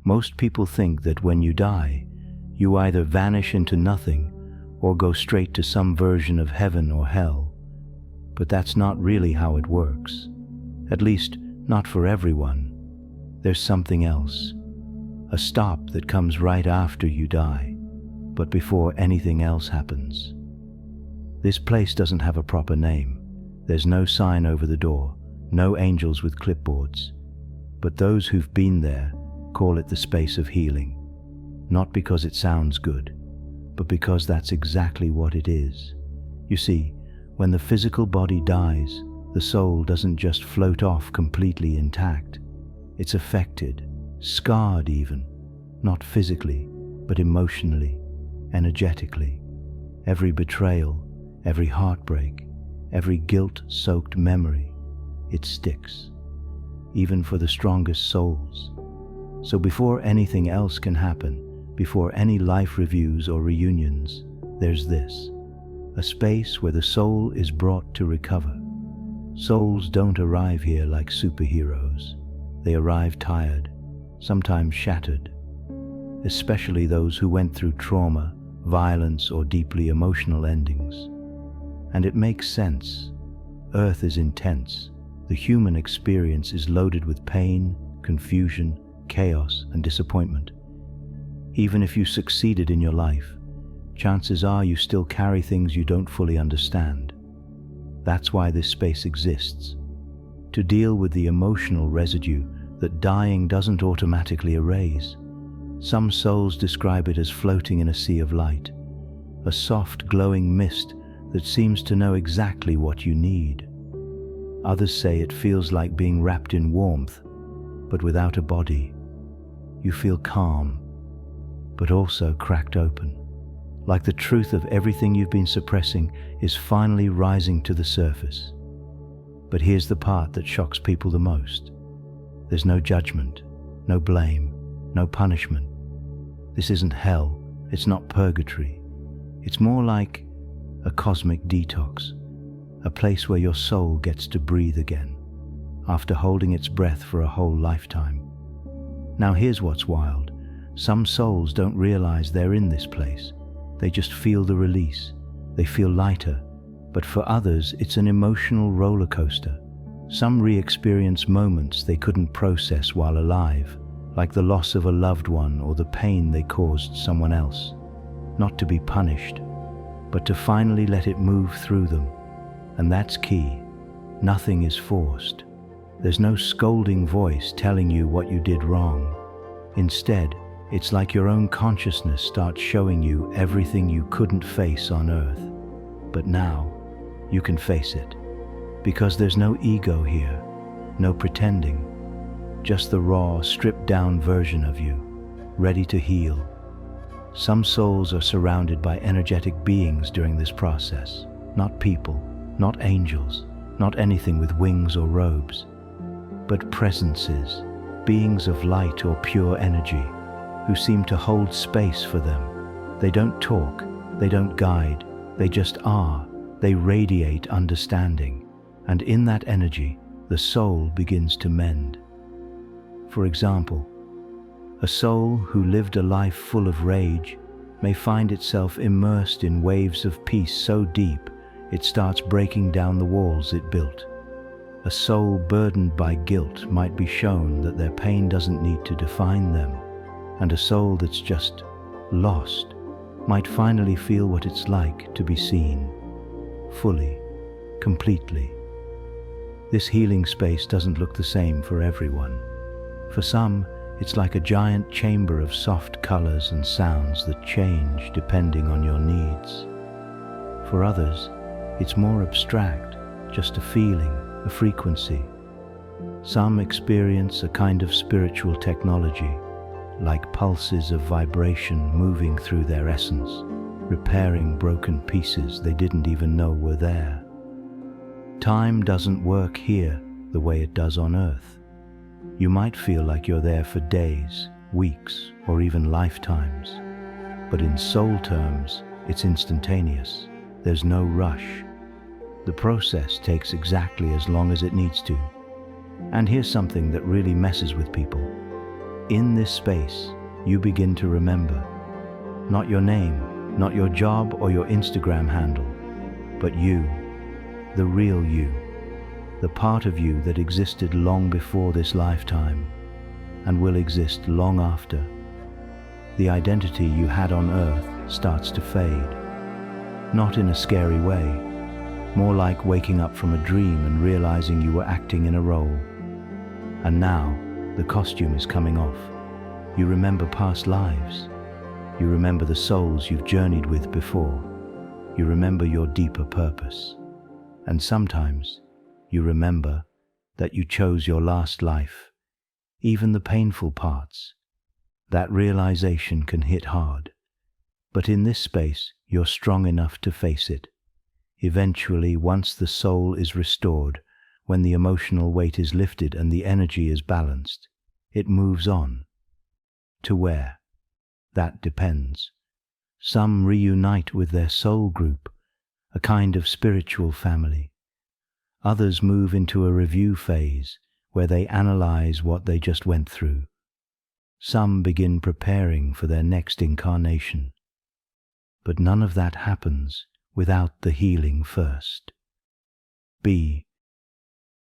Most people think that when you die, you either vanish into nothing or go straight to some version of heaven or hell. But that's not really how it works. At least, not for everyone. There's something else. A stop that comes right after you die, but before anything else happens. This place doesn't have a proper name. There's no sign over the door, no angels with clipboards. But those who've been there call it the space of healing. Not because it sounds good, but because that's exactly what it is. You see, when the physical body dies, the soul doesn't just float off completely intact. It's affected, scarred even, not physically, but emotionally, energetically. Every betrayal, every heartbreak, every guilt-soaked memory, it sticks, even for the strongest souls. So before anything else can happen, before any life reviews or reunions, there's this, a space where the soul is brought to recover. Souls don't arrive here like superheroes. They arrive tired, sometimes shattered, especially those who went through trauma, violence, or deeply emotional endings. And it makes sense. Earth is intense. The human experience is loaded with pain, confusion, chaos, and disappointment. Even if you succeeded in your life, chances are you still carry things you don't fully understand. That's why this space exists, to deal with the emotional residue that dying doesn't automatically erase. Some souls describe it as floating in a sea of light, a soft, glowing mist that seems to know exactly what you need. Others say it feels like being wrapped in warmth, but without a body. You feel calm, but also cracked open, like the truth of everything you've been suppressing is finally rising to the surface. But here's the part that shocks people the most. There's no judgment, no blame, no punishment. This isn't hell, it's not purgatory. It's more like a cosmic detox, a place where your soul gets to breathe again, after holding its breath for a whole lifetime. Now here's what's wild. Some souls don't realize they're in this place. They just feel the release. They feel lighter. But for others, it's an emotional roller coaster. Some re-experience moments they couldn't process while alive, like the loss of a loved one or the pain they caused someone else. Not to be punished, but to finally let it move through them. And that's key. Nothing is forced. There's no scolding voice telling you what you did wrong. Instead, it's like your own consciousness starts showing you everything you couldn't face on Earth. But now, you can face it. Because there's no ego here, no pretending. Just the raw, stripped-down version of you, ready to heal. Some souls are surrounded by energetic beings during this process. Not people, not angels, not anything with wings or robes, but presences, beings of light or pure energy, who seem to hold space for them. They don't talk, they don't guide, they just are. They radiate understanding, and in that energy, the soul begins to mend. For example, a soul who lived a life full of rage may find itself immersed in waves of peace so deep it starts breaking down the walls it built. A soul burdened by guilt might be shown that their pain doesn't need to define them, and a soul that's just lost might finally feel what it's like to be seen, fully, completely. This healing space doesn't look the same for everyone. For some, it's like a giant chamber of soft colors and sounds that change depending on your needs. For others, it's more abstract, just a feeling, a frequency. Some experience a kind of spiritual technology, like pulses of vibration moving through their essence, repairing broken pieces they didn't even know were there. Time doesn't work here the way it does on Earth. You might feel like you're there for days, weeks, or even lifetimes. But in soul terms, it's instantaneous. There's no rush. The process takes exactly as long as it needs to. And here's something that really messes with people. In this space, you begin to remember. Not your name, not your job or your Instagram handle, but you, the real you, the part of you that existed long before this lifetime and will exist long after. The identity you had on Earth starts to fade, not in a scary way, more like waking up from a dream and realizing you were acting in a role. And now, the costume is coming off. You remember past lives. You remember the souls you've journeyed with before. You remember your deeper purpose. And sometimes, you remember that you chose your last life, even the painful parts. That realization can hit hard. But in this space, you're strong enough to face it. Eventually, once the soul is restored, when the emotional weight is lifted and the energy is balanced, it moves on. To where? That depends. Some reunite with their soul group, a kind of spiritual family. Others move into a review phase where they analyze what they just went through. Some begin preparing for their next incarnation. But none of that happens without the healing first. Be